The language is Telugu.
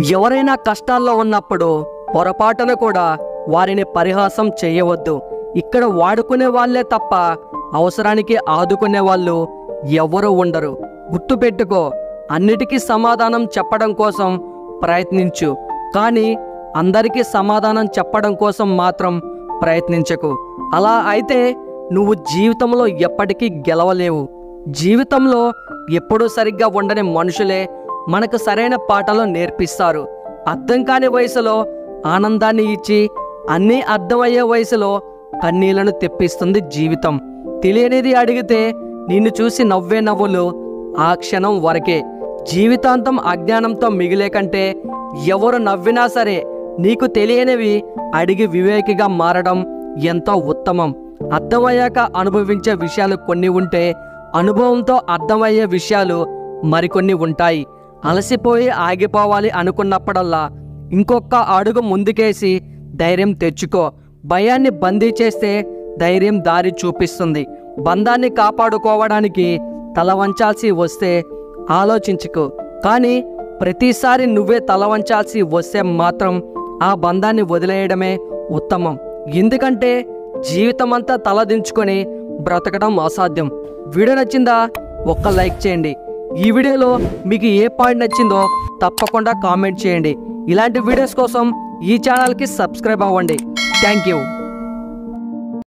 ఎవరైనా కష్టాల్లో ఉన్నప్పుడు పొరపాటున కూడా వారిని పరిహాసం చేయవద్దు. ఇక్కడ వాడుకునే వాళ్ళే తప్ప అవసరానికి ఆదుకునే వాళ్ళు ఎవరు ఉండరు. గుర్తుపెట్టుకో, అన్నిటికీ సమాధానం చెప్పడం కోసం ప్రయత్నించు, కానీ అందరికీ సమాధానం చెప్పడం కోసం మాత్రం ప్రయత్నించకు. అలా అయితే నువ్వు జీవితంలో ఎప్పటికీ గెలవలేవు. జీవితంలో ఎప్పుడూ సరిగ్గా ఉండని మనుషులే మనకు సరైన పాఠాలు నేర్పిస్తారు. అర్థం కాని వయసులో ఆనందాన్ని ఇచ్చి అన్నీ అర్థమయ్యే వయసులో కన్నీళ్లను తెప్పిస్తుంది జీవితం. తెలియనిది అడిగితే నిన్ను చూసి నవ్వే నవ్వులు ఆ క్షణం వరకే. జీవితాంతం అజ్ఞానంతో మిగిలే కంటే ఎవరు నవ్వినా సరే నీకు తెలియనివి అడిగి వివేకిగా మారడం ఎంతో ఉత్తమం. అర్థమయ్యాక అనుభవించే విషయాలు కొన్ని ఉంటే అనుభవంతో అర్థమయ్యే విషయాలు మరికొన్ని ఉంటాయి. అలసిపోయి ఆగిపోవాలి అనుకున్నప్పుడల్లా ఇంకొక అడుగు ముందుకేసి ధైర్యం తెచ్చుకో. భయాన్ని బందీ చేస్తే ధైర్యం దారి చూపిస్తుంది. బంధాన్ని కాపాడుకోవడానికి తల వంచాల్సి వస్తే ఆలోచించుకో, కానీ ప్రతిసారి నువ్వే తల వంచాల్సి వస్తే మాత్రం ఆ బంధాన్ని వదిలేయడమే ఉత్తమం. ఎందుకంటే జీవితమంతా తలదించుకొని బ్రతకడం అసాధ్యం. వీడియో నచ్చిందా? ఒక్క లైక్ చేయండి. ఈ వీడియోలో మీకు ఏ పాయింట్ నచ్చిందో తప్పకుండా కామెంట్ చేయండి. ఇలాంటి వీడియోస్ కోసం ఈ ఛానల్కి సబ్స్క్రైబ్ అవ్వండి. Thank you.